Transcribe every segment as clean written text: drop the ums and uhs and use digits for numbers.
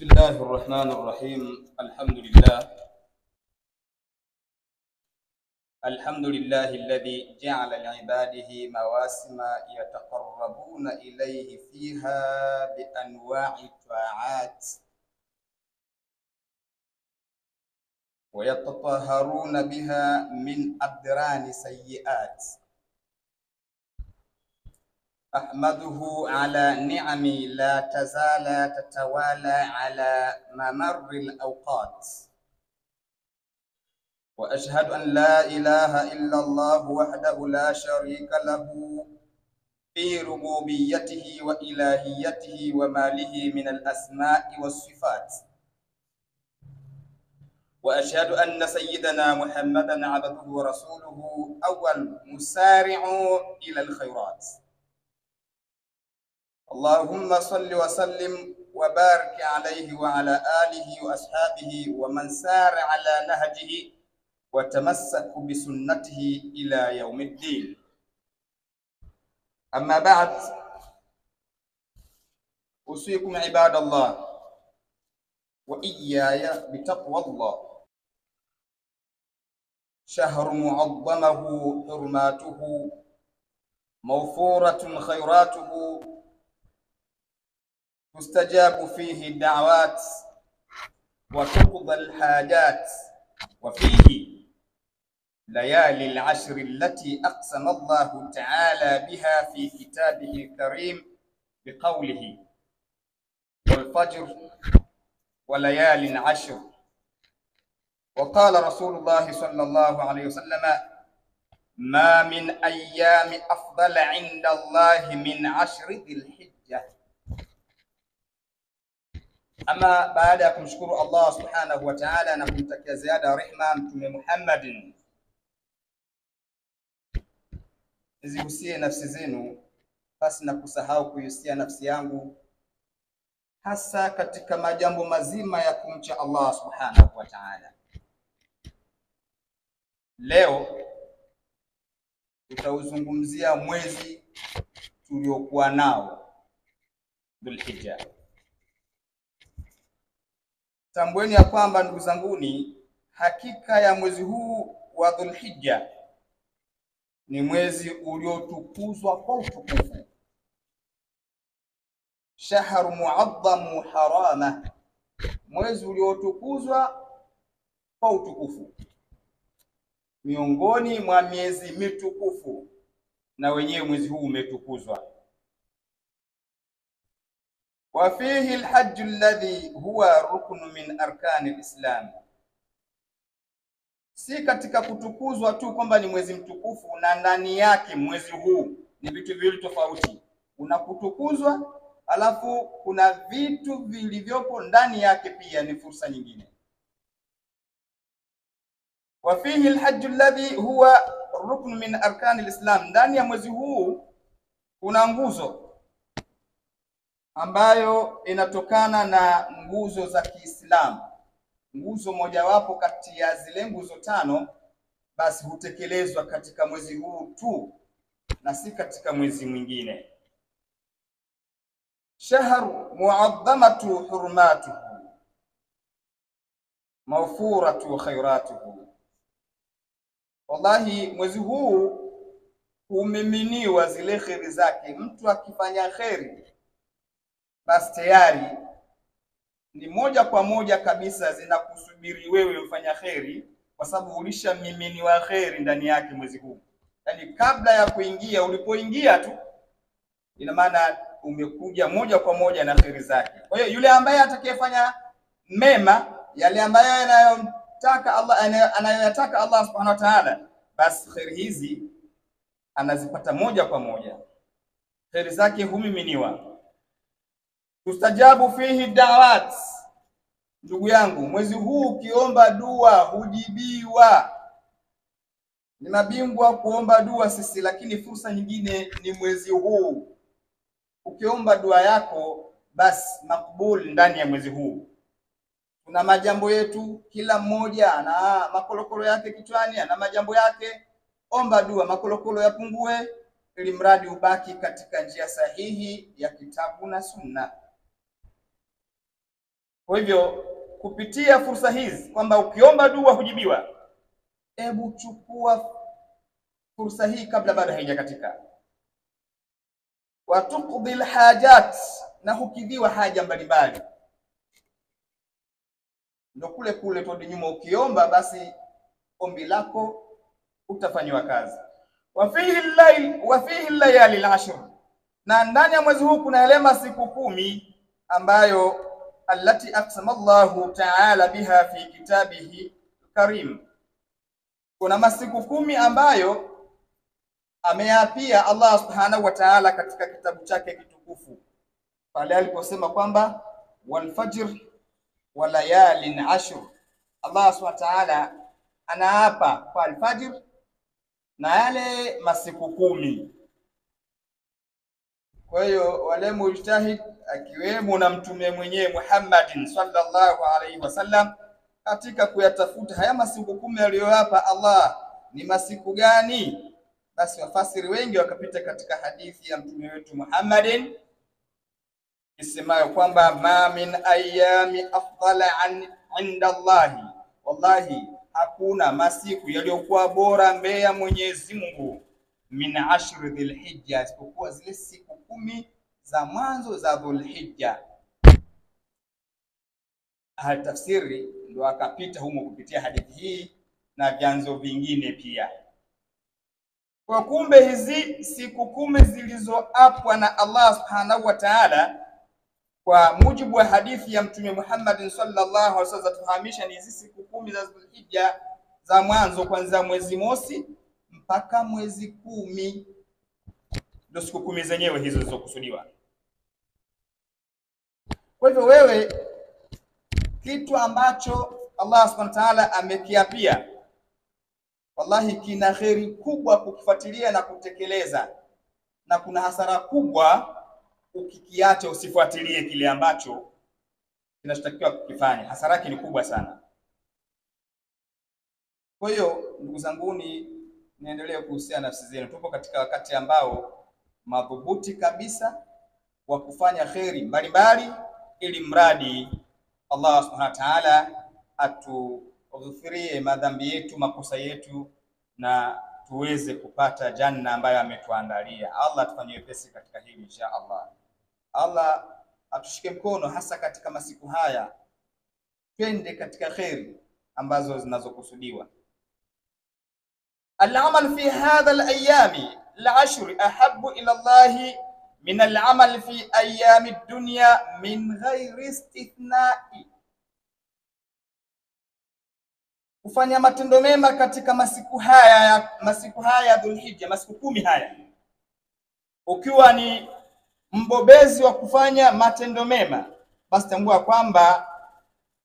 بسم الله الرحمن الرحيم. الحمد لله الذي جعل لعباده مواسم يتقربون إليه فيها بأنواع الطاعات ويتطهرون بها من أدران سيئات. أحمده على نعم لا تزال تتوالى على ممر الأوقات، وأشهد أن لا إله إلا الله وحده لا شريك له في ربوبيته وإلهيته وماله من الأسماء والصفات، وأشهد أن سيدنا محمدا عبده ورسوله أول مسارع إلى الخيرات. اللهم صل وسلم وبارك عليه وعلى آله وأصحابه ومن سار على نهجه وتمسك بسنته إلى يوم الدين. أما بعد، أوصيكم عباد الله وإياي بتقوى الله. شهر معظمه حرماته موفورة خيراته، تستجاب فيه الدعوات وتقضى الحاجات، وفيه ليالي العشر التي أقسم الله تعالى بها في كتابه الكريم بقوله: والفجر وليال عشر. وقال رسول الله صلى الله عليه وسلم: ما من أيام أفضل عند الله من عشر ذي الحجة. Ama baada ya kumshukuru Allah subhanahu wa ta'ala na kumtakia ziada rehma Mtume Muhammadin, zihusie nafsi zenu basi na kusahau kuhusia nafsi yangu, hasa katika majambo mazima ya kumcha Allah subhanahu wa ta'ala. Leo tutauzungumzia mwezi tuliokuwa nao, Dhulhijja. Tambueni ya kwamba ndugu zanguni, hakika ya mwezi huu wa Dhulhijja ni mwezi uliotukuzwa kwa utukufu. Shahru mu'azzamu harama, mwezi uliotukuzwa kwa utukufu, miongoni mwa miezi mitukufu, na wenyewe mwezi huu umetukuzwa. Wa fihi alhajj alladhi huwa ruknu min arkani alislam. Si katika kutukuzwa tu kwamba ni mwezi mtukufu na ndani yake mwezi huu ni vitu viwili tofauti. Kuna kutukuzwa alafu kuna vitu vilivyopo ndani yake pia ni fursa nyingine. Wa fihi alhajj alladhi huwa ruknu min arkani alislam, ndani ya mwezi huu kuna nguzo ambayo inatokana na nguzo za Kiislamu. Nguzo mojawapo kati ya zile nguzo tano basi hutekelezwa katika mwezi huu tu na si katika mwezi mwingine. Shahru mu'azzamatu hurmatuhu mawfuratu khairatuhu. Wallahi mwezi huu umeminiwa zile kheri zake. Mtu akifanya kheri basi tayari ni moja kwa moja kabisa zinakusubiri wewe mfanya kheri, kwa sababu ulishamiminiwa kheri ndani yake mwezi huu. Yaani kabla ya kuingia, ulipoingia tu ina maana umekuja moja kwa moja na kheri zake. Kwa hiyo yule ambaye atakayefanya mema, yale ambayo anayoyataka Allah subhanahu wa ta'ala, basi kheri hizi anazipata moja kwa moja. Kheri zake humiminiwa. Tustajabu fihi da'wat. Ndugu yangu, mwezi huu ukiomba dua hujibiwa. Ni mabingwa kuomba dua sisi, lakini fursa nyingine ni mwezi huu. Ukiomba dua yako basi makbul ndani ya mwezi huu. Kuna majambo yetu, kila mmoja ana makolokolo yake kichwani, ana majambo yake. Omba dua makolokolo yapungue, ili mradi ubaki katika njia sahihi ya kitabu na sunna. Kwa hivyo kupitia fursa hizi kwamba ukiomba dua hujibiwa, hebu chukua fursa hii kabla bado haijakatika. Wa tuqdil hajat, na hukidhiwa haja mbalimbali. Ndio kule kule turudi nyuma, ukiomba basi ombi lako utafanywa kazi. Wa fihi layali al-ashr, na ndani ya mwezi huu kuna yale masiku 10 ambayo allati aqsama Allahu ta'ala biha fi kitabihi karim. Kuna masiku 10 ambayo ameapia Allah subhanahu wa ta'ala katika kitabu chake kitukufu pale aliposema kwamba wal fajr wa layalin ashr. Allah subhanahu wa ta'ala anaapa kwa al-fajr na yale masiku 10. Kwa hiyo wale mujtahid akiwemo na mtume mwenyewe Muhammadin sallallahu alaihi wasallam katika kuyatafuta haya masiku 10 aliyoyapa Allah ni masiku gani, basi wafasiri wengi wakapita katika hadithi ya mtume wetu Muhammadin isemayo kwamba ma min ayami afdala inda Allahi, wallahi hakuna masiku yaliyokuwa bora mbele ya Mwenyezi Mungu min ashri dhulhijja, isipokuwa zile siku 10 za mwanzo za Dhulhijja. Tafsiri ndio akapita humo kupitia hadithi hii na vyanzo vingine pia. Kwa kumbe hizi siku 10 zilizoapwa na Allah subhanahu wa ta'ala kwa mujibu wa hadithi ya mtume Muhammad sallallahu alaihi wasallam tufahamisha ni hizi siku 10 za Dhulhijja za mwanzo, kuanzia mwezi mosi mpaka mwezi 10. Ndio siku 10 zenyewe hizo zilizokusudiwa. Kwa hivyo wewe, kitu ambacho Allah subhanahu wa ta'ala amekiapia, wallahi kina kheri kubwa kukifuatilia na kutekeleza, na kuna hasara kubwa ukikiacha usifuatilie kile ambacho kinachotakiwa kukifanya. Hasara yake ni kubwa sana. Kwa hiyo ndugu zanguni, niendelee kuhusia nafsi zenu. Tupo katika wakati ambao madhubuti kabisa wa kufanya kheri mbalimbali, ili mradi Allah subhanahu wa ta'ala atughfirie madhambi yetu, makosa yetu, na tuweze kupata janna ambayo ametuandalia. Allah tufanyie wepesi katika hili insha Allah. Allah atushike mkono hasa katika masiku haya, twende katika kheri ambazo zinazokusudiwa. Al-amal fi hadha al-ayami al-ashr ahabbu ila Allah min al-amal fi ayami ad-dunya min ghairi istithna'i. Kufanya matendo mema katika masiku haya ya Dhulhijja, masiku 10 haya, ukiwa ni mbobezi wa kufanya matendo mema, basi tambua kwamba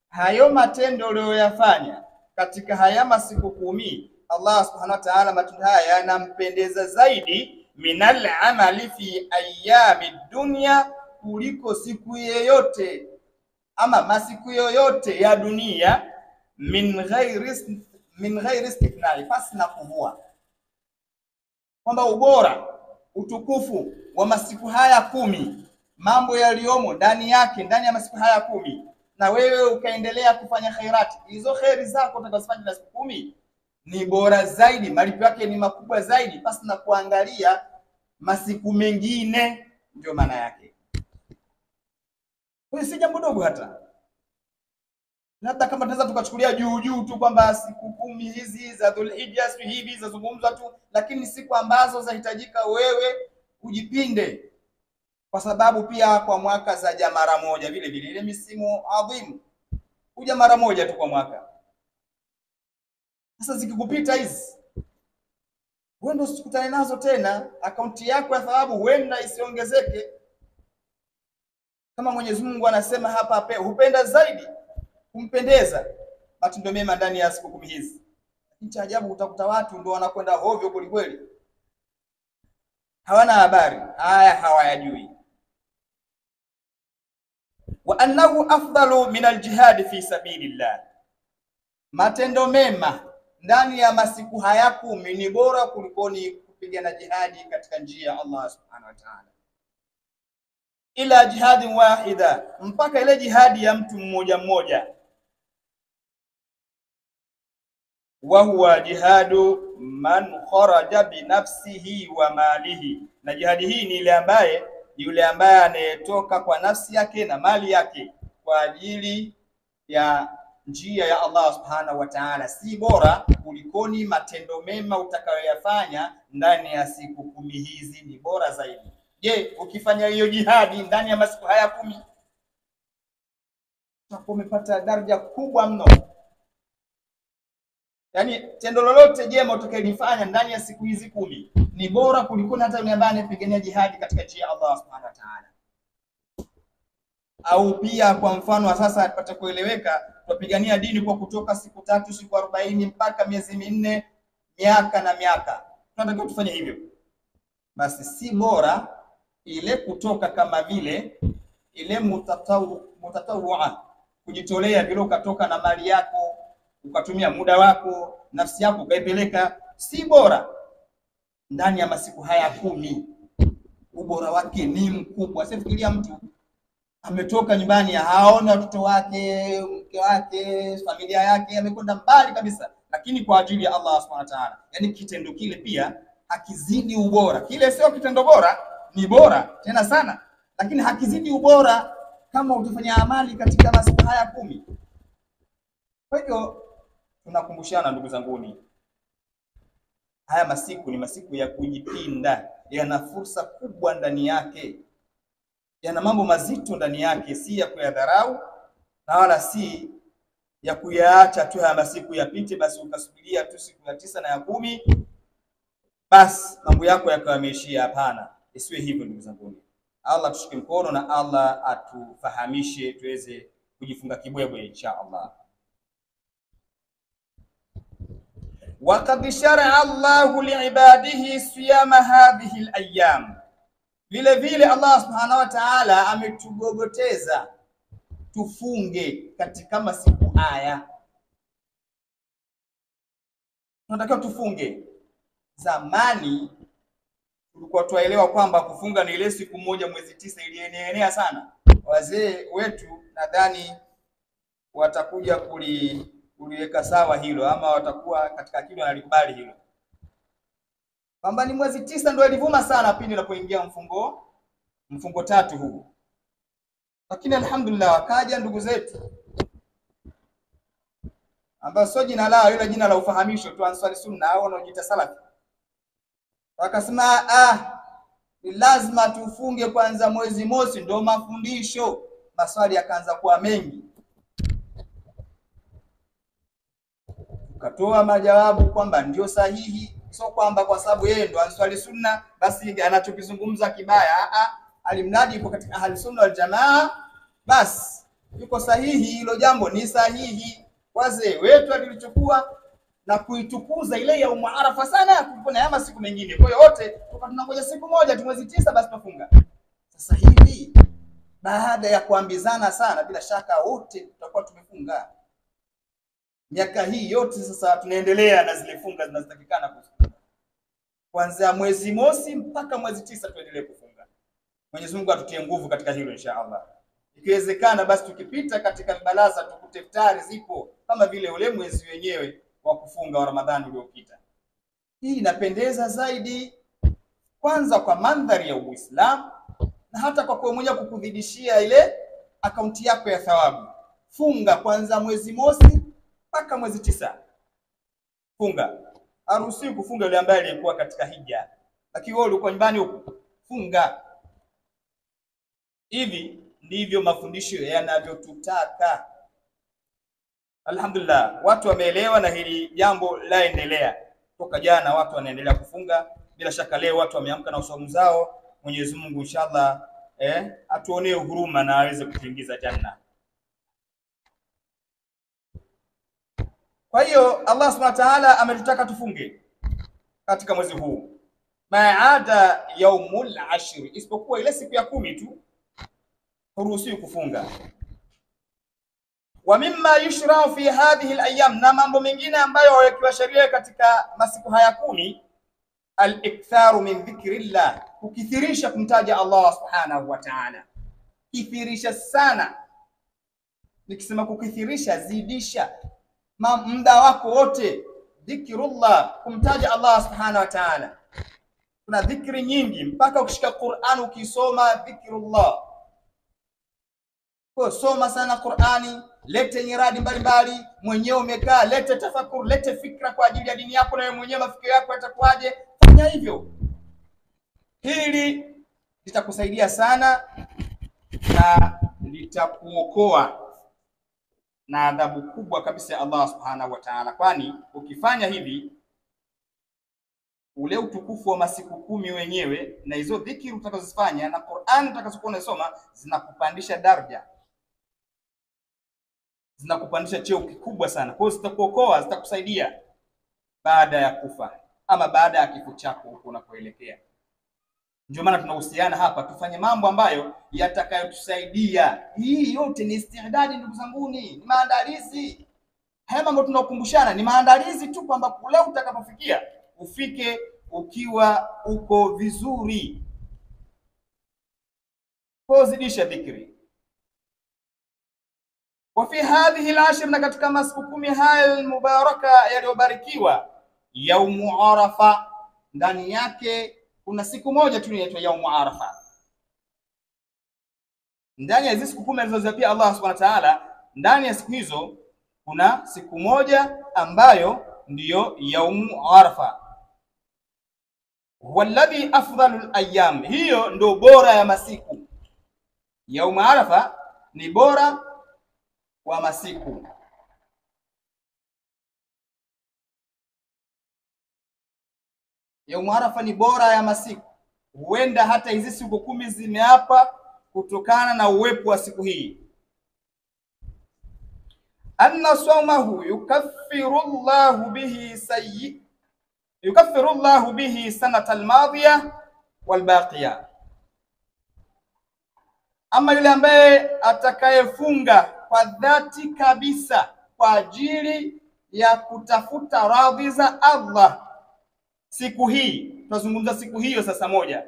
hayo matendo uliyoyafanya katika haya masiku 10, Allah subhanahu wa ta'ala matendo haya yanampendeza zaidi minal amali fi ayami dunya, kuliko siku yoyote ama masiku yoyote ya dunia, min ghairi istithna'i, pasi na kuvua. Kwamba ubora, utukufu wa masiku haya 10, mambo yaliyomo ndani yake, ndani ya masiku haya 10, na wewe ukaendelea kufanya khairati, hizo khairi zako utakazofanya na siku 10 ni bora zaidi, malipo yake ni makubwa zaidi, pasi na kuangalia masiku mengine. Ndio maana yake. Kwa si jambo dogo hata kama tunaweza tukachukulia juu tu kwamba siku 10 hizi za Dhulhijja siku hivi zazungumzwa tu, lakini siku ambazo zahitajika wewe ujipinde, kwa sababu pia kwa mwaka zaja mara moja, vile vile ile misimu adhimu huja mara moja tu kwa mwaka. Sasa zikikupita hizi, wewe ndio usikutane nazo tena, akaunti yako ya thawabu huenda isiongezeke. Kama Mwenyezi Mungu anasema hapa, hupenda zaidi kumpendeza matendo mema ndani ya siku 10 hizi. Lakini cha ajabu utakuta watu ndio wanakwenda hovyo kweli, hawana habari haya, hawayajui. Wa annahu afdalu min aljihad fi sabilillah, matendo mema ndani ya masiku haya 10 ni bora kuliko ni kupigana jihadi katika njia ya Allah subhanahu wa ta'ala. ila jihadin wahida, mpaka ile jihadi ya mtu mmoja mmoja. Wa huwa jihadu man kharaja bi nafsihi wa malihi, na jihadi hii ni yule ambaye anayetoka kwa nafsi yake na mali yake kwa ajili ya njia ya Allah subhanahu wa ta'ala. Si bora kulikoni matendo mema utakayoyafanya ndani ya siku 10 hizi, ni bora zaidi. Je, ukifanya hiyo jihadi ndani ya masiku haya 10 utakuwa umepata daraja kubwa mno. Yaani tendo lolote jema utakayolifanya ndani ya siku hizi 10 ni bora kuliko hata yule ambaye anapigania jihadi katika njia ya Allah subhanahu wa ta'ala. Au pia kwa mfano sasa apate kueleweka, tupigania dini kwa kutoka siku 3, siku 40 mpaka miezi 4, miaka na miaka. Tunataka tufanye hivyo. Basi si bora ile kutoka kama vile ile mutatawwa, kujitolea vile ukatoka na mali yako, ukatumia muda wako, nafsi yako ukaipeleka, si bora ndani ya masiku haya 10. Ubora wake ni mkubwa. Sifikiria mtu ametoka nyumbani, haona watoto wake, mke wake, familia yake, amekwenda mbali kabisa, lakini kwa ajili ya Allah subhanahu wa ta'ala. Yaani kitendo kile pia hakizidi ubora. Kile sio kitendo bora, ni bora tena sana, lakini hakizidi ubora kama utafanya amali katika masiku haya 10. Kwa hivyo tunakumbushana ndugu zanguni, haya masiku ni masiku ya kujipinda, yana fursa kubwa ndani yake, yana mambo mazito ndani yake, si ya kuyadharau na wala si ya kuyaacha tu haya masiku yapite basi ukasubiria tu siku ya 9 na ya 10 basi mambo yako yakawameishia. Hapana, isiwe hivyo ndugu zanguni. Allah tushike mkono na Allah atufahamishe tuweze kujifunga kibwebwe insha Allah. وقد شرع الله لعباده صيام هذه الايام, vile vile Allah subhanahu wa ta'ala ametugogoteza tufunge katika masiku haya. Tunatakiwa tufunge. Zamani tulikuwa tuelewa kwamba kufunga ni ile siku moja mwezi 9, ilienea sana. Wazee wetu nadhani watakuja kuliweka sawa hilo, ama watakuwa katika akili wanalikubali hilo, kwamba ni mwezi 9 ndio ilivuma sana pindi inapoingia mfungo 3 huu. Lakini alhamdulillah wakaja ndugu zetu ambao sio jina lao, ile jina la ufahamisho tu, Ansari Sunna au wanaojiita Salafi, wakasema ni lazima tufunge kwanza mwezi mosi, ndio mafundisho. Maswali yakaanza kuwa mengi, tukatoa majawabu kwamba ndio sahihi, sio kwamba kwa sababu yeye ndo Ansari Sunna basi anachokizungumza kibaya. Alimnadi yuko katika Ahli Sunna wal Jamaa, basi yuko sahihi, hilo jambo ni sahihi. Wazee wetu alilichukua na kuitukuza ile ya Arafa sana kuliko na yama siku mengine. Kwa hiyo wote tunangoja siku moja tu mwezi 9 basi tufunga. Sasa hivi baada ya kuambizana sana, bila shaka wote tutakuwa tumefunga. Miaka hii yote sasa tunaendelea na zile funga zinazotakikana kufunga. Kuanzia mwezi mosi mpaka mwezi 9 tuendelee kufunga. Mwenyezi Mungu atutie nguvu katika hilo insha Allah. Ikiwezekana basi tukipita katika baraza tukute iftari zipo kama vile ule mwezi wenyewe wa kufunga wa Ramadhani uliopita. Hii inapendeza zaidi, kwanza kwa mandhari ya Uislamu na hata kwa kwa mwenyewe kukudhibishia ile akaunti yako ya thawabu. Funga kwanza mwezi mosi mpaka mwezi 9. Funga. Haruhusiwi kufunga yule ambaye alikuwa katika hija, lakini wewe ulikuwa nyumbani huko, funga. Hivi ndivyo mafundisho yanavyotutaka. Alhamdulillah, watu wameelewa na hili jambo laendelea. Toka jana watu wanaendelea kufunga. Bila shaka leo watu wameamka na saumu zao. Mwenyezi Mungu inshallah atuonee huruma na aweze kutuingiza janna. Kwa hiyo Allah Subhanahu wa Ta'ala ametutaka tufunge katika mwezi huu, maada yaumul ashri, isipokuwa ile siku ya 10 tu huruhusiwi kufunga. Wa mimma yushra'u fi hadhihi al-ayyam, na mambo mengine ambayo yawekiwa sheria katika masiku haya 10, al-iktharu min dhikrillah, kukithirisha kumtaja Allah Subhanahu wa Ta'ala. kithirisha sana. Nikisema kukithirisha, zidisha muda wako wote dhikrullah, kumtaja Allah subhanahu wa ta'ala. Kuna dhikri nyingi, mpaka ukishika Qur'an ukisoma dhikrullah. Kwa soma sana Qur'ani, lete nyiradi mbalimbali, mwenyewe umekaa, lete tafakur, lete fikra kwa ajili ya dini yako, na wewe mwenyewe mafikio yako yatakuwaje. Fanya hivyo, hili litakusaidia sana na litakuokoa na adhabu kubwa kabisa ya Allah subhanahu wa ta'ala, kwani ukifanya hivi ule utukufu wa masiku 10 wenyewe na hizo dhikri utakazozifanya na Qur'an utakazokuwa unasoma zinakupandisha daraja, zinakupandisha cheo kikubwa sana. Kwa hiyo zitakuokoa, zitakusaidia baada ya kufa ama baada ya kifo chako huko unapoelekea. Ndio maana tunahusiana hapa tufanye mambo ambayo yatakayotusaidia. Hii yote ni istidadi ndugu zangu, ni maandalizi. Haya mambo tunakumbushana ni maandalizi tu, kwamba kule utakapofikia ufike ukiwa uko vizuri. Kuzidisha dhikri. Wa fi hadhihi al-ashr, na katika masiku 10 haya mubaraka yaliyobarikiwa, yaumu Arafa, ndani yake kuna siku moja tu inaitwa yaumu Arafa. Ndani ya hizo siku 10 alizozipia Allah subhanahu wa ta'ala, ndani ya siku hizo kuna siku moja ambayo ndiyo yaumu Arafa. Walladhi afdalul ayyam, hiyo ndio bora ya masiku. Yaumu Arafa ni bora wa masiku. Yaumu Arafa ni bora ya masiku. Huenda hata hizi siku 10 zimeapa kutokana na uwepo wa siku hii. Anna sawmahu yukaffiru Allahu bihi sanata al-madhiya wal-baqiya. Ama yule ambaye atakayefunga kwa dhati kabisa kwa ajili ya kutafuta radhi za Allah siku hii, tunazungumza siku hiyo sasa moja.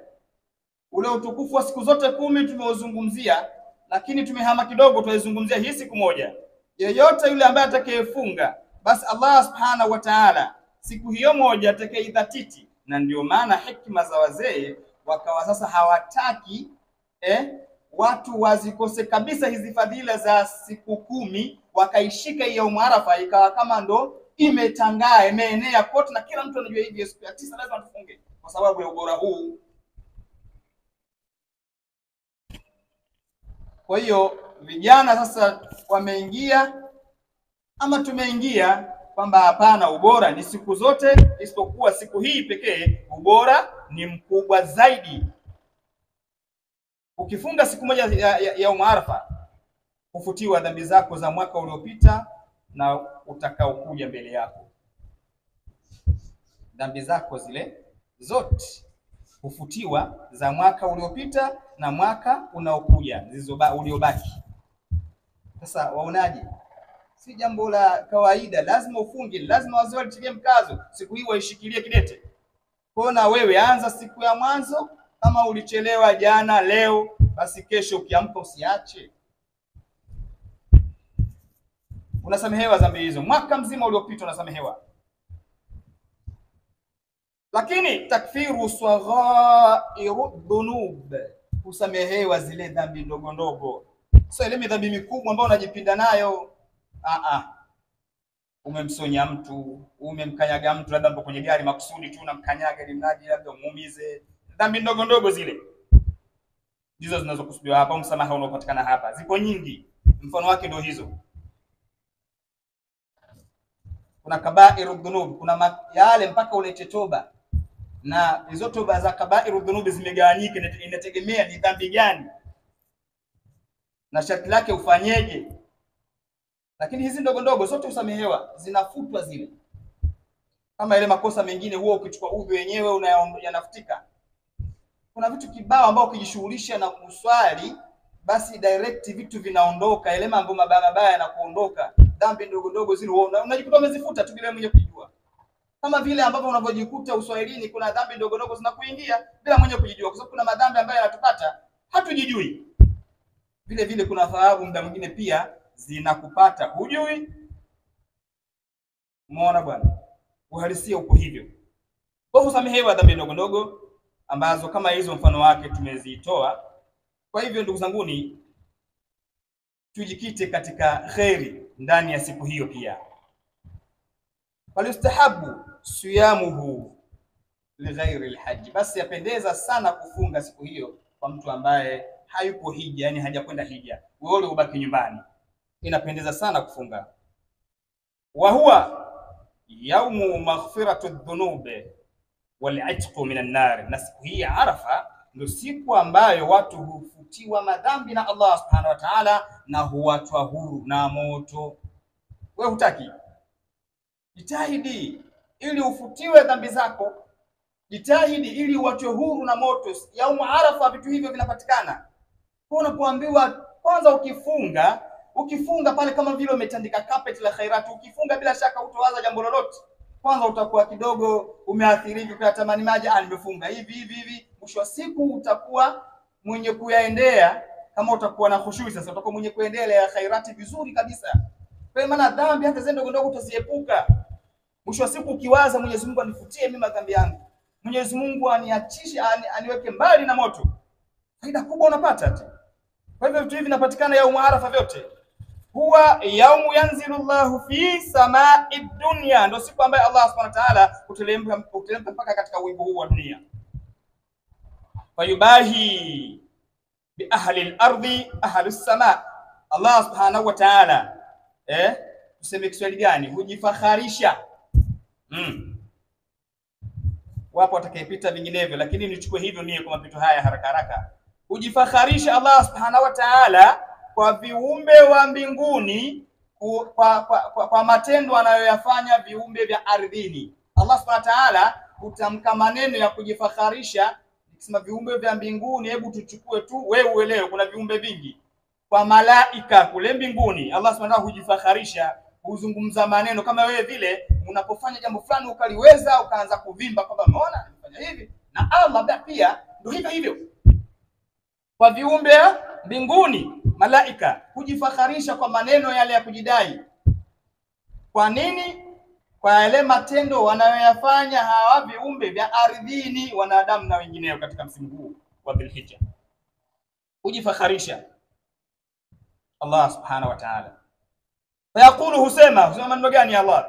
Ule utukufu wa siku zote 10 tumeuzungumzia, lakini tumehama kidogo, tuizungumzia hii siku moja. Yeyote yule ambaye atakayefunga, basi Allah subhanahu wa ta'ala siku hiyo moja atakayeidhatiti. Na ndio maana hekima za wazee wakawa sasa hawataki watu wazikose kabisa hizi fadhila za siku 10, wakaishika hiyo yaumu Arafa ikawa kama ndo imetangaa, imeenea kote na kila mtu anajua hivi siku ya 9 lazima tufunge kwa sababu ya ubora huu. Kwa hiyo vijana sasa wameingia ama tumeingia kwamba hapana, ubora ni siku zote isipokuwa siku hii pekee, ubora ni mkubwa zaidi. Ukifunga siku moja ya yaumu Arafa, hufutiwa dhambi zako za mwaka uliopita na utakaokuja mbele yako. Dhambi zako zile zote hufutiwa, za mwaka uliopita na mwaka unaokuja uliobaki. Sasa waonaje? Si jambo la kawaida, lazima ufunge, lazima wazee watilie mkazo siku hii, waishikilie kidete. Kona wewe anza siku ya mwanzo, kama ulichelewa jana leo, basi kesho ukiamka usiache. Unasamehewa dhambi hizo, mwaka mzima uliopita unasamehewa. Lakini takfiru saghairu dhunub, usamehewa zile dhambi ndogo ndogo. Sio ile dhambi mikubwa ambayo unajipinda nayo. Umemsonya mtu, umemkanyaga mtu labda mpo kwenye gari makusudi tu unamkanyaga ili mradi labda umuumize. Dhambi ndogo ndogo zile ndizo zinazokusudiwa hapa, msamaha unaopatikana hapa. Zipo nyingi, mfano wake ndio hizo. Kuna kabairu dhunub, kuna yale mpaka ulete toba. Na hizo toba za kabairu dhunub zimegawanyika, inategemea ni dhambi gani na sharti lake ufanyeje. Lakini hizi ndogo ndogo zote usamehewa, zinafutwa zile. Kama ile makosa mengine huo ukichukua udhu wenyewe yanafutika. Kuna vitu kibao ambao ukijishughulisha na kuswali basi direct vitu vinaondoka, ile mambo mabaya yanakuondoka. Dhambi ndogo ndogo zile unajikuta umezifuta tu bila mwenyewe kujua. Kama vile ambavyo unavyojikuta uswahilini kuna dhambi ndogo ndogo zinakuingia bila mwenyewe kujijua, kwa sababu kuna madhambi ambayo yanatupata hatujijui. vile vile kuna thawabu muda mwingine pia zinakupata hujui. Umeona bwana, uhalisia uko hivyo. Kwa kusamehewa dhambi ndogo ndogo ambazo kama hizo mfano wake tumezitoa. Kwa hivyo ndugu zanguni, tujikite katika khairi ndani ya siku hiyo pia. Walistahabu siyamuhu lighairi alhajj, basi yapendeza sana kufunga siku hiyo kwa mtu ambaye hayupo hija, yani hajakwenda hija, wewe ubaki nyumbani, inapendeza sana kufunga. Wa huwa yaumu maghfiratu dhunubi wal'itqu minan nar, na siku hii ya Arafa ndio siku ambayo watu hufutiwa madhambi na Allah subhanahu wa ta'ala na huachwa huru na moto. Wewe hutaki? Jitahidi ili ufutiwe dhambi zako, jitahidi ili uachwe huru na moto. Yaumu Arafa vitu hivyo vinapatikana. Kwa unapoambiwa kwanza ukifunga pale kama vile umetandika carpet la khairati, ukifunga bila shaka utowaza jambo lolote. Kwanza utakuwa kidogo umeathirika kwa tamani maji, nimefunga hivi. Mwisho wa siku utakuwa mwenye kuyaendea, kama utakuwa na khushui sasa utakuwa mwenye kuendea ya khairati vizuri kabisa. Kwa maana dhambi hata zile ndogo ndogo utaziepuka. Mwisho wa siku ukiwaza Mwenyezi Mungu anifutie mimi madhambi yangu, Mwenyezi Mungu aniachishe, aniweke mbali na moto, faida kubwa unapata tu. Kwa hivyo vitu hivi vinapatikana yaumu Arafa vyote. Huwa yaumu yanzilu Allahu fi samai dunya, ndio siku ambayo Allah subhanahu wa ta'ala utelempa mpaka katika wingu huu wa dunia. Fayubahi bi ahli al-ardi ahli as-sama, Allah subhanahu wa ta'ala tuseme Kiswahili gani, hujifakharisha. Wapo watakayepita vinginevyo, lakini nichukue hivyo mie kwa mapito haya haraka. Hujifakharisha Allah subhanahu wa ta'ala kwa viumbe wa mbinguni kwa matendo anayoyafanya viumbe vya ardhini. Allah subhanahu wa ta'ala hutamka maneno ya kujifakharisha. Nikisema viumbe vya mbinguni, hebu tuchukue tu wewe uelewe kuna viumbe vingi. Kwa malaika kule mbinguni Allah subhanahu wa ta'ala hujifakharisha, huzungumza maneno kama wewe vile unapofanya jambo fulani ukaliweza ukaanza kuvimba kwamba umeona nifanya hivi, na Allah pia ndio hivyo. Kwa viumbe mbinguni malaika hujifakharisha kwa maneno yale ya kujidai. Kwa nini? Kwa yale matendo wanayoyafanya hawa viumbe vya ardhini, wanadamu na wengineo katika msimu huu wa Dhulhijja. Hujifakharisha Allah subhanahu wa ta'ala. Fayaqulu, husema maneno gani Allah?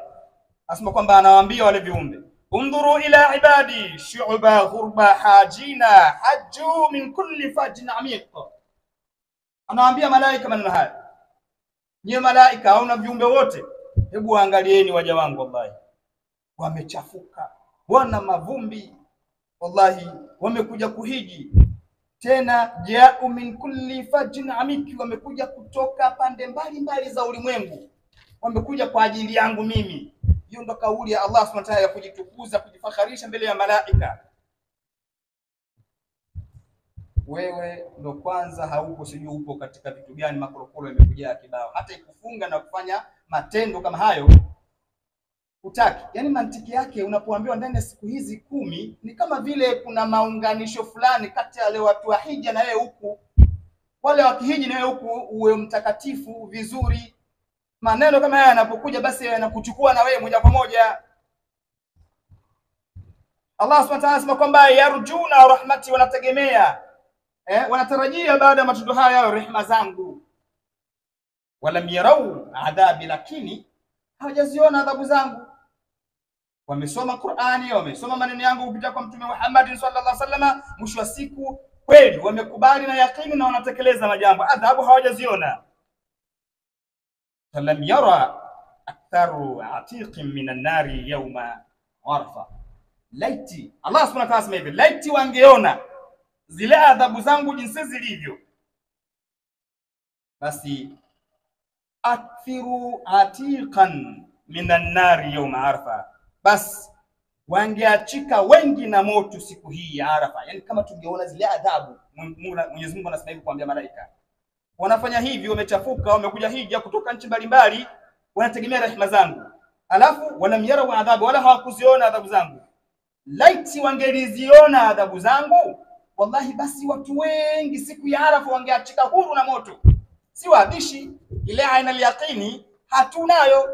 Asema kwamba anawaambia wale viumbe, undhuru ila ibadi shu'ba ghurba hajina hajju min kulli fajin amiq. Anawaambia malaika maneno haya, nyie malaika au na viumbe wote, hebu angalieni waja wangu, wallahi wamechafuka, wana mavumbi, wallahi wamekuja kuhiji tena, ja'u min kulli fajin amiq, wamekuja kutoka pande mbalimbali za ulimwengu, wamekuja kwa ajili yangu mimi. Hiyo ndo kauli ya Allah subhanahu wa ta'ala ya kujitukuza, kujifakharisha mbele ya malaika. Wewe ndo kwanza haupo, sijui upo katika vitu gani, makorokoro yamekuja kibao, hata ikufunga na kufanya matendo kama hayo utaki. Yani mantiki yake unapoambiwa ndani ya siku hizi 10 ni kama vile kuna maunganisho fulani kati ya wale watu wa hija na wewe huku, wale wa kihiji na wewe huku uwe mtakatifu vizuri. Maneno kama haya yanapokuja basi yanakuchukua na wewe moja kwa moja. Allah subhanahu wa ta'ala anasema kwamba yarjuna rahmati, wanategemea wanatarajia baada ya matendo haya rehema zangu. Walam yarau adhabi, lakini hawajaziona adhabu zangu. Wamesoma Qur'ani, wamesoma maneno yangu kupitia kwa Mtume Muhammad sallallahu alaihi wasallam, mwisho wa siku kweli wamekubali na yakini na wanatekeleza majambo, adhabu hawajaziona. Falam yara aktharu atiqin minan nari yawma Arafa. Laiti Allah subhanahu wa ta'ala asema hivi, laiti wangeona zile adhabu zangu jinsi zilivyo, basi akthiru atiqan minan nari yawma Arafa, basi wangeachika wengi na moto siku hii ya Arafa. Yani kama tungeona zile adhabu, Mwenyezi Mungu anasema hivi kuambia malaika, wanafanya hivi, wamechafuka, wamekuja hija kutoka nchi mbalimbali, wanategemea rehema zangu, alafu walam yarau adhabu, wala hawakuziona adhabu zangu. Laiti wangeliziona adhabu zangu, wallahi basi watu wengi siku ya Arafa wangeachika huru na moto. Si wabishi, ile aina yaqini hatunayo.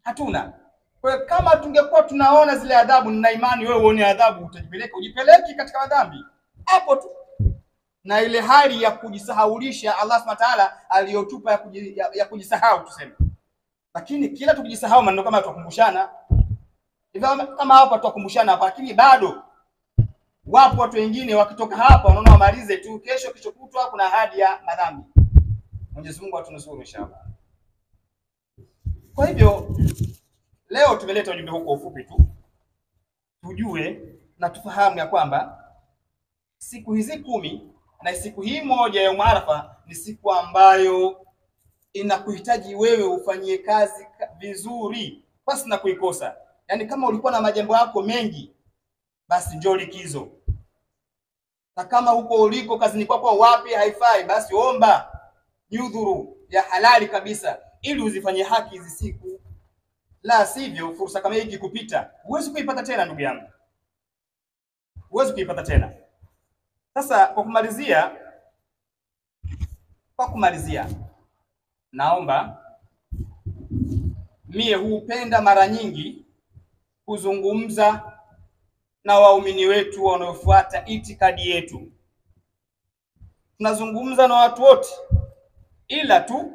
Hatuna. Kwa kama tungekuwa tunaona zile adhabu, nina imani wewe uone adhabu ujipeleke katika madhambi. Hapo tu. Na ile hali ya kujisahaulisha Allah Subhanahu wa Ta'ala aliyotupa ya kujisahau tuseme. Lakini kila tukijisahau maneno kama tukumbushana. Hivyo kama hapa tukumbushana hapa, lakini bado wapo watu wengine wakitoka hapa wanaona wamalize tu, kesho kutwa kuna ahadi ya madhambi. Mwenyezi Mungu atunusuru inshallah. Kwa hivyo leo tumeleta ujumbe huu kwa ufupi tu. Tujue na tufahamu ya kwamba siku hizi 10 na siku hii moja ya Arafa ni siku ambayo inakuhitaji wewe ufanyie kazi vizuri basi na kuikosa. Yaani kama ulikuwa na majambo yako mengi basi njoo likizo. Na kama huko uliko kazini kwako wapi haifai basi omba nyudhuru ya halali kabisa ili uzifanye haki hizi siku. La sivyo fursa kama hii kupita huwezi kuipata tena ndugu yangu. Huwezi kuipata tena. Sasa kwa kumalizia naomba mie hupenda mara nyingi kuzungumza na waumini wetu wanaofuata itikadi yetu. Tunazungumza na watu wote ila tu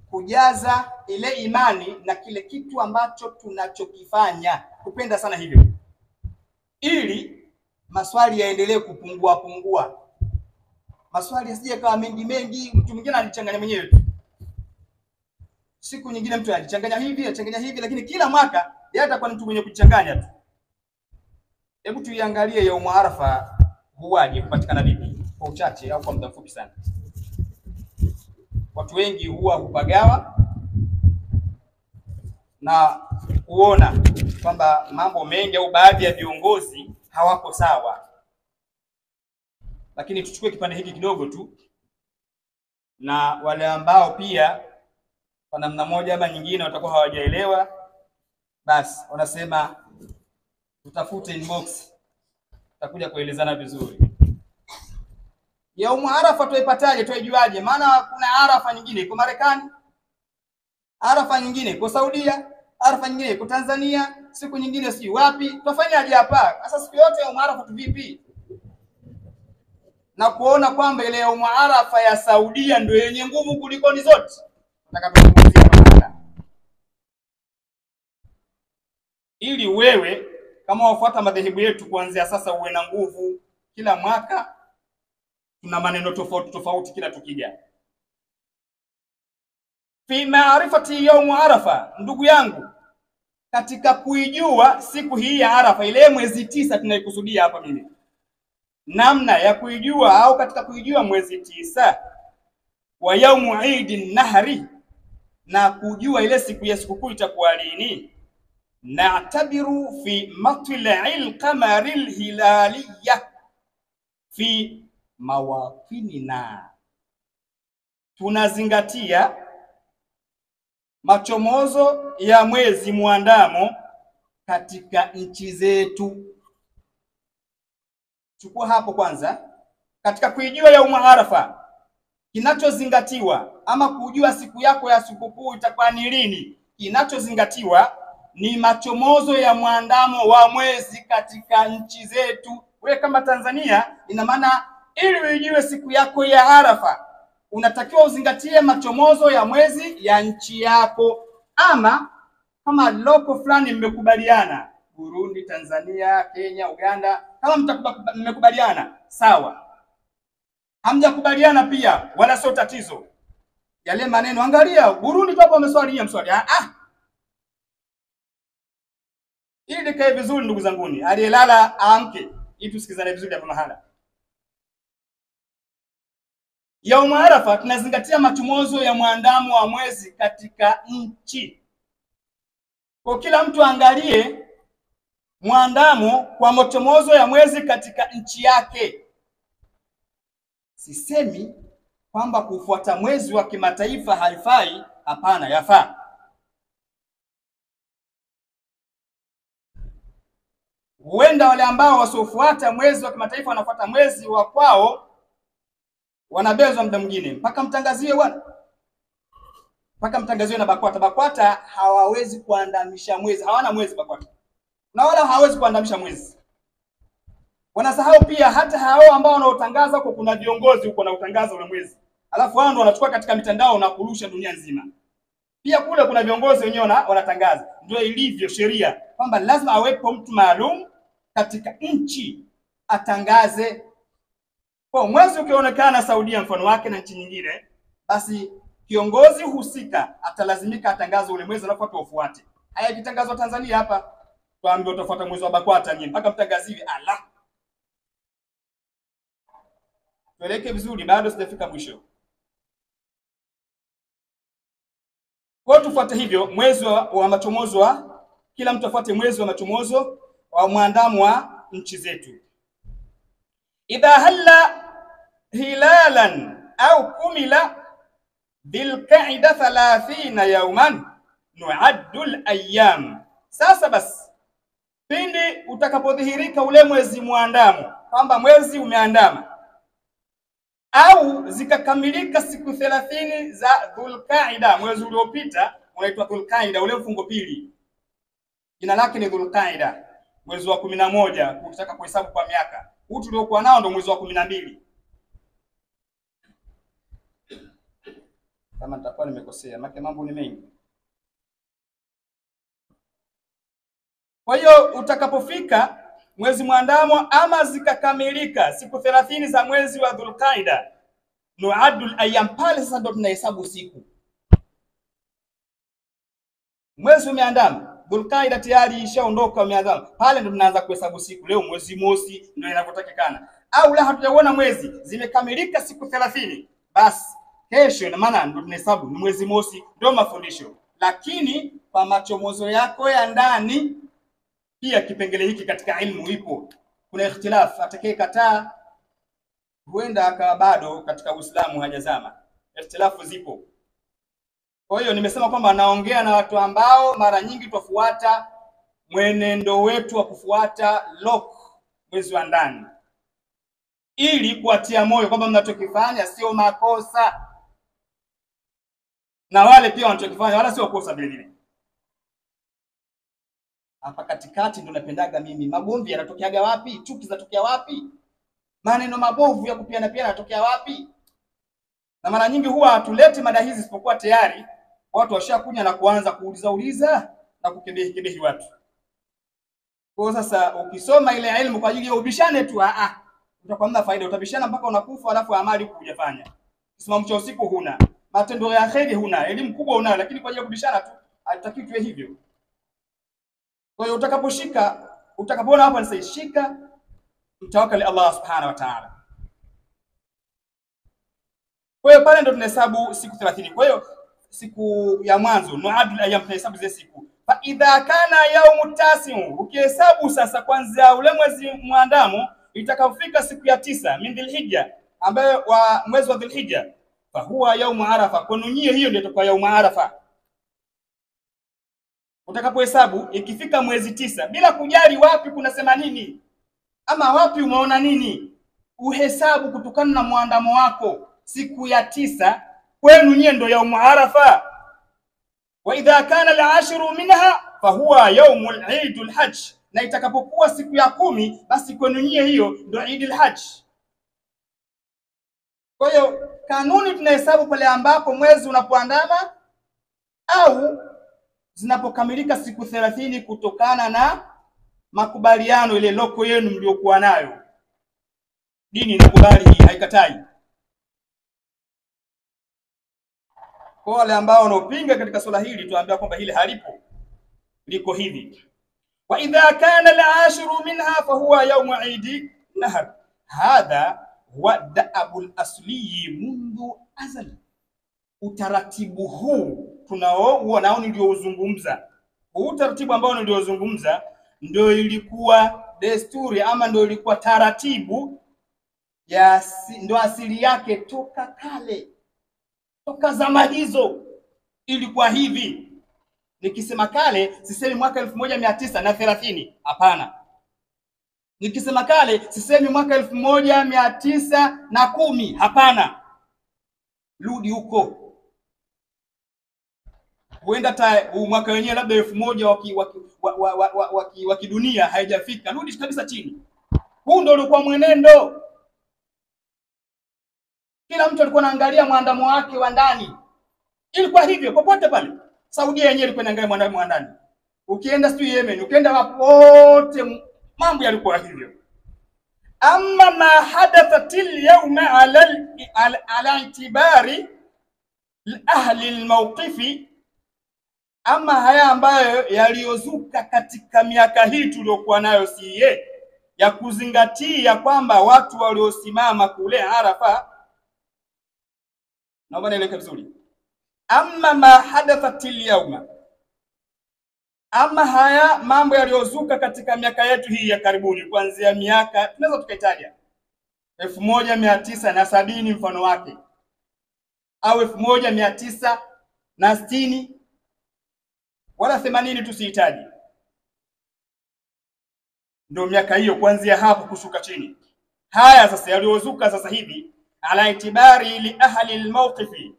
kujaza ile imani na kile kitu ambacho tunachokifanya. Kupenda sana hivyo. Ili maswali yaendelee kupungua. Maswali yasije kama mengi, mtu mwingine anachanganya mwenyewe tu. Siku nyingine mtu anachanganya hivi, lakini kila mwaka yeye atakuwa mtu mwenye kuchanganya tu. Hebu tuiangalie ya Arafa huwaje kupatikana vipi kwa uchache au kwa muda mfupi sana. Watu wengi huwa hupagawa na kuona kwamba mambo mengi au baadhi ya viongozi hawako sawa. Lakini tuchukue kipande hiki kidogo tu, na wale ambao pia kwa namna moja ama nyingine watakuwa hawajaelewa basi wanasema tutafute inbox, tutakuja kuelezana vizuri. Yaumu Arafa tuipataje, tuijuaje? Maana kuna Arafa nyingine iko Marekani, Arafa nyingine iko Saudia, Arafa nyingine iko Tanzania, siku nyingine si wapi. Tufanyaje hapa? Sasa siku yote ya Arafa tu vipi? Na kuona kwamba ile Yaumu Arafa ya Saudia ndio yenye nguvu kuliko ni zote. Nataka tuzungumzie maana. Ili wewe kama wafuata madhehebu yetu kuanzia sasa uwe na nguvu kila mwaka. Tuna maneno tofauti kila tukija. Fi maarifati Yaumu Arafa, ndugu yangu, katika kuijua siku hii ya Arafa ile mwezi 9 tunaikusudia hapa mimi. Namna ya kuijua au katika kuijua mwezi 9 wa Yaumu Eid Nahri, na kujua ile siku ya sikukuu itakuwa lini. Na'tabiru fi matla'il qamaril hilaliyah fi mawafinina, tunazingatia machomozo ya mwezi muandamo katika nchi zetu. Chukua hapo kwanza, katika kuijua Yaumu Arafa kinachozingatiwa ama kujua siku yako ya sikukuu itakuwa ni lini, kinachozingatiwa ni machomozo ya muandamo wa mwezi katika nchi zetu. Wewe kama Tanzania, ina maana ili uijue siku yako ya Arafa unatakiwa uzingatie machomozo ya mwezi ya nchi yako. Ama kama loko fulani mmekubaliana, Burundi, Tanzania, Kenya, Uganda, kama mmekubaliana sawa. Hamjakubaliana pia wala sio tatizo. Yale maneno angalia, Burundi tu hapo wameswali mswali. Ili nikae vizuri ndugu zanguni, aliyelala aamke, ili tusikizane vizuri hapa mahala. Yaumu Arafa tunazingatia machomozo ya muandamo wa mwezi katika nchi. Kwa kila mtu angalie muandamo kwa machomozo ya mwezi katika nchi yake. Sisemi kwamba kufuata mwezi wa kimataifa haifai, hapana, yafaa. huenda wale ambao wasiofuata mwezi wa kimataifa wanafuata mwezi wa kwao wanabezwa muda mwingine mpaka mtangaziwe bwana, mpaka mtangaziwe na BAKWATA. BAKWATA hawawezi kuandamisha mwezi, hawana mwezi BAKWATA, na wala hawawezi kuandamisha mwezi. Wanasahau pia hata hao ambao wanaotangaza huko, kuna viongozi huko na utangaza ule mwezi, alafu wao ndio wanachukua katika mitandao na kurusha dunia nzima. Pia kule kuna viongozi wenyewe wanatangaza. Ndio ilivyo sheria kwamba lazima awepo mtu maalum katika nchi atangaze. Kwa mwezi ukionekana Saudia mfano wake na nchi nyingine, basi kiongozi husika atalazimika atangaze ule mwezi, alafu watu wafuate. Haya kitangazwa Tanzania hapa, tuambie utafuata mwezi wa BAKWATA nyinyi mpaka mtangaziwe. Ala, tueleke vizuri, bado sijafika mwisho. Kwa tufuate hivyo mwezi wa machomozo, kila mtu afuate mwezi wa machomozo wa muandamo wa nchi zetu. Idha halla hilalan au kumila bilqa'ida 30 yawman nu'addu al-ayyam. Sasa basi pindi utakapodhihirika ule mwezi muandamo kwamba mwezi umeandama, au zikakamilika siku 30 za Dhulqaida, mwezi uliopita unaitwa Dhulqaida, ule mfungo pili jina lake ni Dhulqaida, mwezi wa 11 ukitaka kuhesabu kwa miaka. Huu tuliokuwa nao ndio mwezi wa 12. Kama nitakuwa nimekosea, maana mambo ni mengi. Kwa hiyo utakapofika mwezi muandamo ama zikakamilika siku 30 za mwezi wa Dhulqaida, nu'adul ayyam, pale sasa ndo tunahesabu siku. Mwezi umeandama, Dhulqaida tayari ishaondoka, umeandama, pale ndo tunaanza kuhesabu siku. Leo mwezi mosi ndio inavyotakikana, au la hatujaona mwezi zimekamilika siku 30, basi kesho ina maana ndo tunahesabu ni mwezi mosi, ndio mafundisho. Lakini kwa machomozo yako ya ndani pia kipengele hiki katika ilmu ipo, kuna ikhtilaf. Atakayekataa huenda akawa bado katika Uislamu hajazama, ikhtilafu zipo. Kwa hiyo nimesema kwamba naongea na watu ambao mara nyingi tufuata mwenendo wetu wa kufuata mwezi wa ndani, ili kuatia moyo kwamba mnachokifanya sio makosa, na wale pia wanachokifanya wala sio kosa vile vile. Hapa katikati ndo napendaga mimi. Magomvi yanatokeaga wapi? Chuki zinatokea wapi? Maneno mabovu ya kupiana pia yanatokea wapi? Na mara nyingi huwa hatuleti mada hizi isipokuwa tayari watu washakunya na kuanza kuuliza na kukebehi watu. Kwa sasa ukisoma ile elimu kwa ajili ya ubishane tu, utakuwa hamna faida. Utabishana mpaka unakufa, alafu amali hujafanya. Kisimamo cha usiku huna, matendo ya kheri huna, elimu kubwa unayo, lakini kwa ajili ya kubishana tu hatutaki tuwe hivyo. Kwa hiyo utakapoona hapa nisishika, mtawakkali Allah subhanahu wa ta'ala. Kwa hiyo pale ndo tunahesabu siku 30. Kwa hiyo siku ya mwanzo nu'adul ayyam, tunahesabu zile siku. Fa idha kana yaumu tasi'u, ukihesabu sasa kwanza ule mwezi muandamo itakapofika siku ya 9 min Dhulhijja, ambayo wa mwezi wa Dhulhijja, fa huwa yaumu Arafa. Kwa nyie hiyo ndio itakuwa yaumu Arafa. Utakapohesabu ikifika mwezi 9, bila kujali wapi kunasema nini ama wapi umeona nini, uhesabu kutokana na muandamo wako. Siku ya 9 kwenu nyie ndio yaumu Arafa. Wa idha kana al-ashru minha fa huwa yaumul Eidul Hajj, na itakapokuwa siku ya 10 basi kwenu nyie hiyo ndio Eidul Hajj. Kwa hiyo kanuni tunahesabu pale ambapo mwezi unapoandama au zinapokamilika siku 30 kutokana na makubaliano ile loko yenu mliokuwa nayo. Dini inakubali hii, haikatai. Kwa wale ambao wanaopinga katika swala hili tuambia kwamba hili halipo, liko hivi. Wa idha kana al-ashru minha fa huwa yawm Eid Nahr. Hadha huwa da'abul asli mundu azal. Utaratibu huu tunaoona ndio uzungumza. Utaratibu ambao ndio uzungumza ndio ilikuwa desturi ama ndio ilikuwa taratibu ya ndio asili yake toka kale. Toka zama hizo ilikuwa hivi. Nikisema kale sisemi mwaka 1930, hapana. Nikisema kale sisemi mwaka 1910, hapana. Rudi huko. Huenda mwaka wenyewe labda 1000 wa kidunia haijafika. Rudi kabisa chini. Huu ndio ulikuwa mwenendo. Kila mtu alikuwa anaangalia mwandamo wake wa ndani. Ilikuwa hivyo popote pale. Saudia yenyewe ilikuwa inaangalia mwandamo wa ndani. Ukienda sio Yemen, ukienda popote mambo yalikuwa hivyo. Amma ma hadathat al-yawma ala itibari ahli al-mawqifi, ama haya ambayo yaliozuka katika miaka hii tuliokuwa nayo siye, ya kuzingatia kwamba watu waliosimama kule Arafa. Naomba nieleke vizuri. Amma ma hadathat al-yawma, ama haya mambo yaliozuka katika miaka yetu hii ya karibuni, kuanzia miaka tunaweza tukaitaja 1970 mfano wake, au 1960 wala 80 tusihitaji. Ndio miaka hiyo, kuanzia hapo kushuka chini. Haya sasa yaliozuka sasa hivi, ala itibari li ahli almawqifi,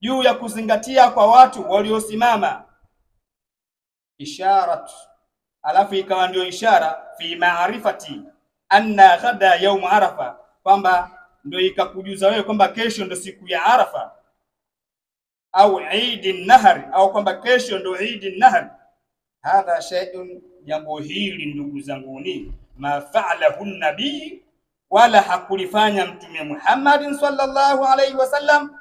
juu ya kuzingatia kwa watu waliosimama. Isharat, alafu ikawa ndio ishara fi maarifati anna ghada yawm Arafa, kwamba ndio ikakujuza wewe kwamba kesho ndio siku ya Arafa, au Eid an-Nahr, au kwamba kesho ndio Eid an-Nahr. Hadha shay'un, jambo hili ndugu zangu ni ma fa'alahu an-nabii, wala hakulifanya Mtume Muhammad sallallahu alayhi wasallam,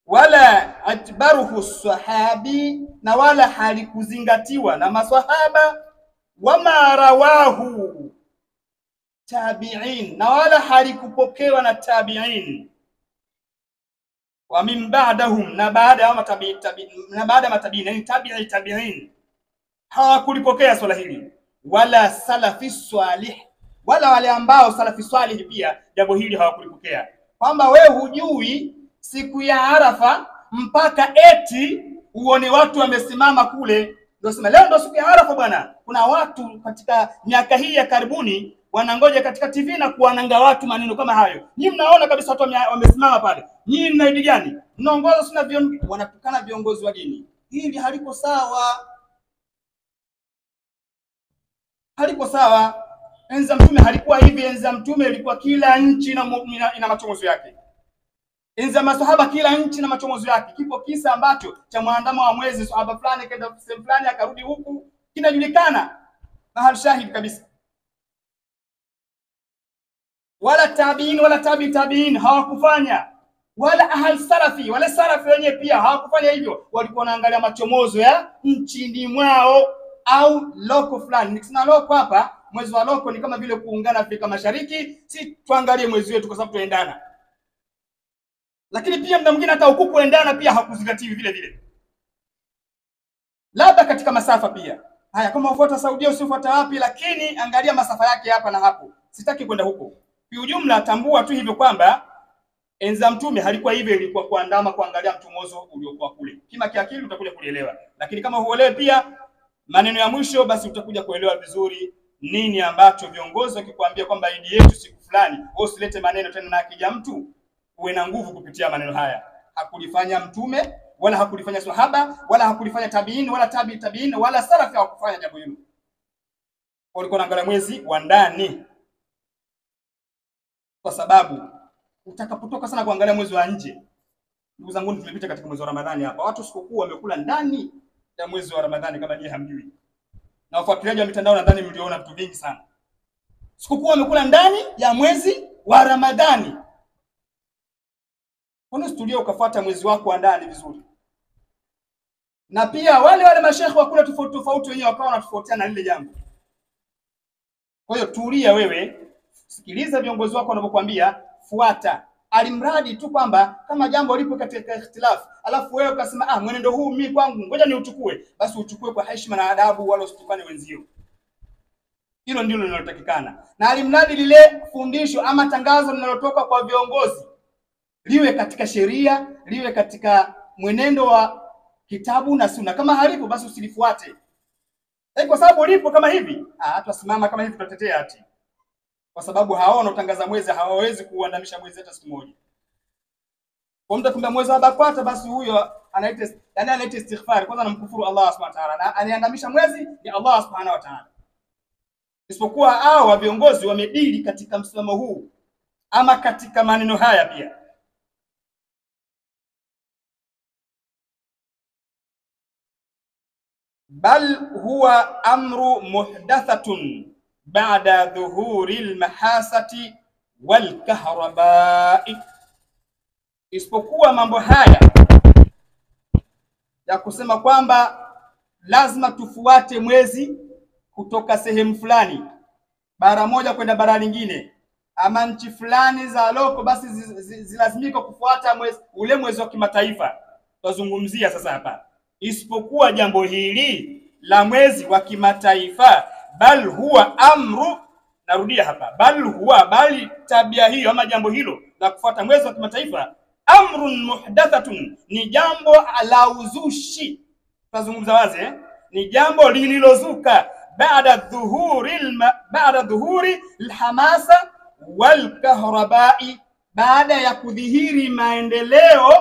wala atbaruhu sahabi, na wala halikuzingatiwa na maswahaba, wama rawahu tabi'in, na wala halikupokewa na tabi'in, wa min ba'dahum, na baada ya matabi'in, tabi'in hawakulipokea swala hili, wala salafi salih, wala wale ambao salafi salih pia jambo hili hawakulipokea, kwamba wewe hujui siku ya Arafa mpaka eti uone watu wamesimama kule ndio sema leo ndio siku ya Arafa bwana. Kuna watu katika miaka hii ya karibuni wanangoja katika TV na kuananga watu maneno kama hayo. Nyinyi mnaona kabisa watu wamesimama pale. Nyinyi mna idadi gani? Mnaongoza sina wanatukana viongozi wa dini. Hili haliko sawa. Haliko sawa. Enzi Mtume halikuwa hivi. Enzi Mtume ilikuwa kila nchi ina machomozo yake. Enzi masahaba kila nchi na machomozo yake. Kipo kisa ambacho cha muandamo wa mwezi, sahaba fulani kaenda sehemu fulani akarudi huku, kinajulikana mahali shahidi kabisa. Wala tabiin wala tabiin hawakufanya, wala ahal salafi wala salafi wenyewe pia hawakufanya hivyo. Walikuwa wanaangalia machomozo ya nchini mwao au loko fulani. Nikisema loko hapa, mwezi wa loko ni kama vile kuungana Afrika Mashariki, si tuangalie mwezi wetu kwa sababu tuendana. Lakini pia mda mwingine hata huku kuendana pia hakuzingatiwi vile vile. Labda katika masafa pia. Haya, kama ufuata Saudia usifuata wapi, lakini angalia masafa yake hapa na hapo. Sitaki kwenda huko. Kwa ujumla tambua tu hivyo kwamba enza Mtume halikuwa hivyo, ilikuwa kuandama kuangalia mchomozo uliokuwa kule. Kima kiakili utakuja kuelewa. Lakini kama huelewi pia maneno ya mwisho, basi utakuja kuelewa vizuri nini ambacho viongozi wakikwambia kwamba idi yetu siku fulani, usilete maneno tena na akija mtu uwe na nguvu kupitia maneno haya. Hakulifanya Mtume, wala hakulifanya sahaba, wala hakulifanya tabiin, wala tabiin, wala salafi hawakufanya jambo hilo. Walikuwa wanaangalia mwezi wa ndani. Kwa sababu utakapotoka sana kuangalia mwezi wa nje. Ndugu zangu, tumepita katika mwezi wa Ramadhani hapa. Watu sikukuu wamekula ndani ya mwezi wa Ramadhani kama nyinyi hamjui. Na wafuatiliaji wa mitandao nadhani mliona vitu vingi sana. Sikukuu wamekula ndani ya mwezi wa Ramadhani. Kuna studio ukafuata mwezi wako wa ndani vizuri. Na pia wale mashekhi wakula tofauti wenyewe wakawa wanatofautiana na lile jambo. Kwa hiyo tulia wewe, sikiliza viongozi wako wanapokuambia, fuata. Alimradi tu kwamba kama jambo lipo katika ikhtilaf, alafu wewe ukasema mwenendo huu mimi kwangu ngoja ni uchukue, basi uchukue kwa heshima na adabu, wala usitukane wenzio. Hilo ndilo linalotakikana. Na alimradi lile fundisho ama tangazo linalotoka kwa viongozi liwe katika sheria, liwe katika mwenendo wa kitabu na sunna. Kama halipo basi usilifuate. Kwa sababu lipo kama hivi, tusimama kama hivi tutatetea ati. Kwa sababu hao wanaotangaza mwezi hawawezi kuuandamisha mwezi hata siku moja. Kwa mtu kumbe mwezi wa BAKWATA, basi huyo anaita istighfar, kwanza anamkufuru Allah Subhanahu wa ta'ala, na aniandamisha mwezi ni Allah Subhanahu wa ta'ala. Isipokuwa hao wa viongozi wamedili katika msimamo huu ama katika maneno haya pia. Bal huwa amru muhdathatun ba'da dhuhuri almahasati walkahrabai, isipokuwa mambo haya ya kusema kwamba lazima tufuate mwezi kutoka sehemu fulani, bara moja kwenda bara lingine, ama nchi fulani za loko, basi zilazimika kufuata mwezi wa kimataifa. Tuzungumzia sasa hapa, isipokuwa jambo hili la mwezi wa kimataifa, bal huwa amru, narudia hapa, bali tabia hiyo ama jambo hilo la kufuata mwezi wa kimataifa, amrun muhdathatun, ni jambo la uzushi. Tuzungumza wazi, ni jambo lililozuka baada dhuhuri alhamasa walkahrabai, baada ya kudhihiri maendeleo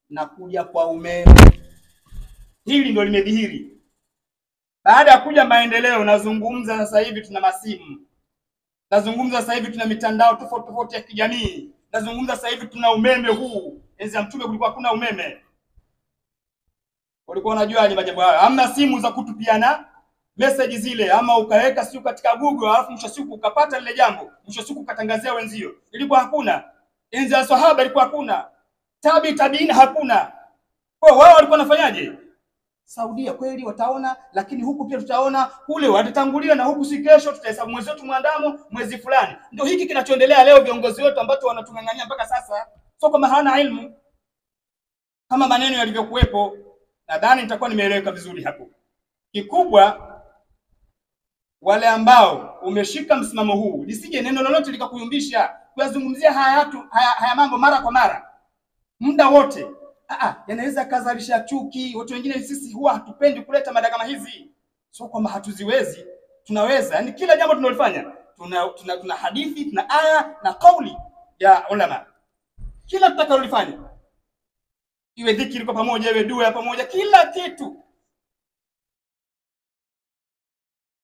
na kuja kwa umeme. Hili ndio limedhihiri baada ya kuja maendeleo. Nazungumza sasa hivi tuna masimu, nazungumza sasa hivi tuna mitandao tofauti tofauti ya kijamii, nazungumza sasa hivi tuna umeme huu. Enzi ya Mtume kulikuwa hakuna umeme. Walikuwa wanajua ni majambo hayo. Hamna simu za kutupiana message zile, ama ukaweka siku katika Google alafu mwisho siku ukapata lile jambo, mwisho siku ukatangazia wenzio. Ilikuwa hakuna. Enzi ya sahaba ilikuwa hakuna. Tabiin hakuna. Kwa wao walikuwa wanafanyaje? Saudia kweli wataona, lakini huku pia tutaona, kule watatangulia, na huku si kesho tutahesabu mwezi wetu mwandamo mwezi fulani. Ndio hiki kinachoendelea leo viongozi wetu ambacho wanatungangania mpaka sasa. Sio kama hawana ilmu kama maneno yalivyokuwepo. Nadhani nitakuwa nimeeleweka vizuri hapo. Kikubwa wale ambao umeshika msimamo huu, lisije neno lolote likakuyumbisha kuyazungumzia haya mambo mara kwa mara muda wote. Yanaweza kazalisha chuki. Watu wengine sisi huwa hatupendi kuleta mada kama hizi. Sio kwamba hatuziwezi, tunaweza. Yaani kila jambo tunalofanya tuna hadithi, tuna aya na kauli ya ulama. Kila tutakalolifanya, iwe dhikri kwa pamoja, iwe dua ya pamoja, kila kitu.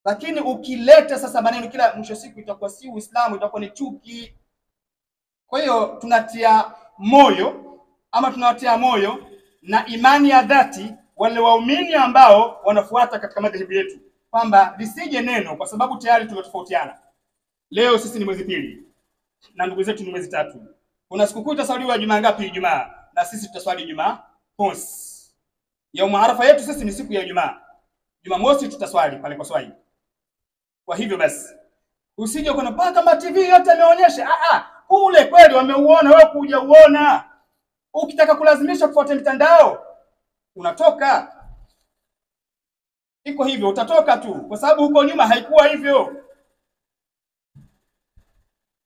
Lakini ukileta sasa maneno kila mwisho siku, itakuwa si Uislamu, itakuwa ni chuki. Kwa hiyo tunatia moyo ama tunawatia moyo na imani ya dhati wale waumini ambao wanafuata katika madhehebu yetu, kwamba lisije neno, kwa sababu tayari tumetofautiana. Leo sisi ni mwezi pili na ndugu zetu ni mwezi tatu. Kuna sikukuu itaswaliwa Ijumaa ngapi? Ijumaa. Na sisi tutaswali Ijumaa mosi. Yaumu Arafa yetu sisi ni siku ya Ijumaa. Jumamosi tutaswali pale kwa swali. Kwa hivyo basi usije kuna paka kama TV yote ameonyesha. Kule kweli wameuona, wewe kuja uona. Ukitaka kulazimisha kufuata mitandao unatoka. Iko hivyo, utatoka tu, kwa sababu huko nyuma haikuwa hivyo.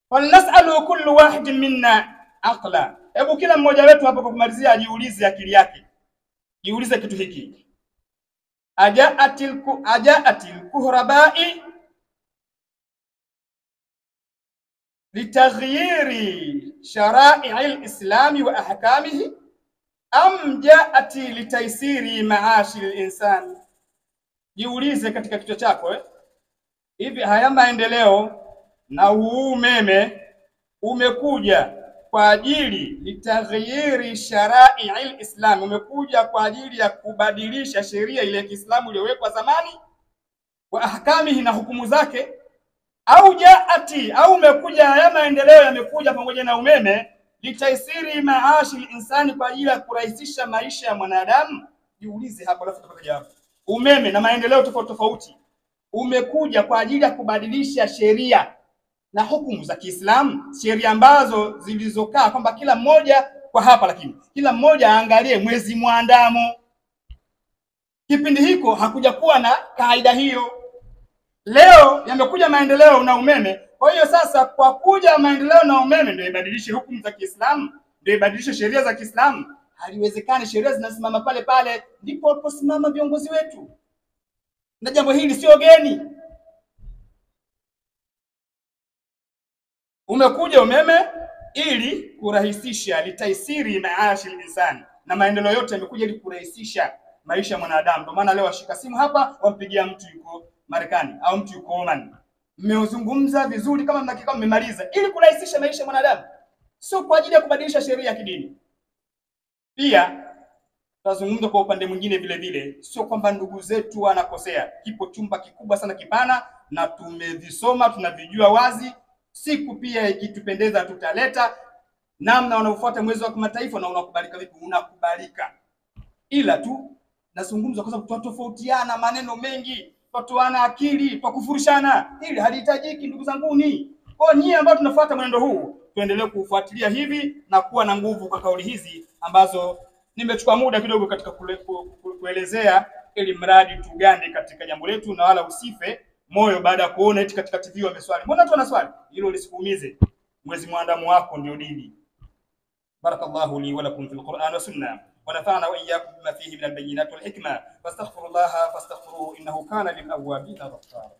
Wanasalu kullu wahid minna aqla. Hebu kila mmoja wetu hapo kwa kumalizia ajiulize akili yake. Jiulize kitu hiki. Ajaatil kuhrabai litaghyiri shara'i al-islami wa ahkamihi am jaati litaysiri maashi al-insan. Jiulize katika kichwa chako, hivi haya maendeleo na huu umeme umekuja kwa ajili litaghyiri shara'i al-islam, umekuja kwa ajili ya kubadilisha sheria ile ya Kiislamu iliyowekwa zamani, wa ahkamihi, na hukumu zake, au jaati, au umekuja haya maendeleo yamekuja pamoja na umeme litaisiri maashi al-insani, kwa ajili ya kurahisisha maisha ya mwanadamu. Jiulize hapo alafu utapata jawabu. Umeme na maendeleo tofauti tofauti umekuja kwa ajili ya kubadilisha sheria na hukumu za Kiislamu, sheria ambazo zilizokaa kwamba kila mmoja kwa hapa, lakini kila mmoja aangalie mwezi mwandamo. Kipindi hiko hakuja kuwa na kaida hiyo. Leo yamekuja maendeleo na umeme. Kwa hiyo sasa kwa kuja maendeleo na umeme ndio ibadilishe hukumu za Kiislamu, ndio ibadilishe sheria za Kiislamu. Haliwezekani, sheria zinasimama pale pale. Ndipo waliposimama viongozi wetu. na jambo hili sio geni. Umekuja umeme ili kurahisisha litaisiri maashi al-insan, na maendeleo yote yamekuja ili kurahisisha maisha ya mwanadamu. Ndio maana leo washika simu hapa wampigia mtu yuko Marekani au mtu yuko Oman, mmezungumza vizuri, kama mna kikao mmemaliza, ili kurahisisha maisha ya mwanadamu, sio kwa ajili ya kubadilisha sheria ya kidini. Pia tutazungumza kwa upande mwingine vile vile, sio kwamba ndugu zetu wanakosea. Kipo chumba kikubwa sana kipana na tumevisoma, tunavijua wazi. Siku pia ikitupendeza tutaleta namna wanaofuata mwezi wa kimataifa na unakubalika vipi, unakubalika. Ila tu nazungumza kwa sababu tunatofautiana maneno mengi, tutoana akili, tukufurishana. Hili halihitajiki ndugu zanguni. Kwa nyinyi ambao tunafuata mwenendo huu, tuendelee kufuatilia hivi na kuwa na nguvu kwa kauli hizi ambazo nimechukua muda kidogo katika kuelezea, ili mradi tugande katika jambo letu, na wala usife moyo baada ya kuona eti katika TV wameswali. Mbona tu wanaswali? Hilo lisikuumize. Mwezi muandamo wako ndio dini. Barakallahu li wa lakum fil Qur'an wa sunnah, wa nafa'ana wa iyyakum bima fihi min al-bayyinati wal hikma. Fastaghfirullaha fastaghfiruhu innahu kana lil awwabin ghaffara.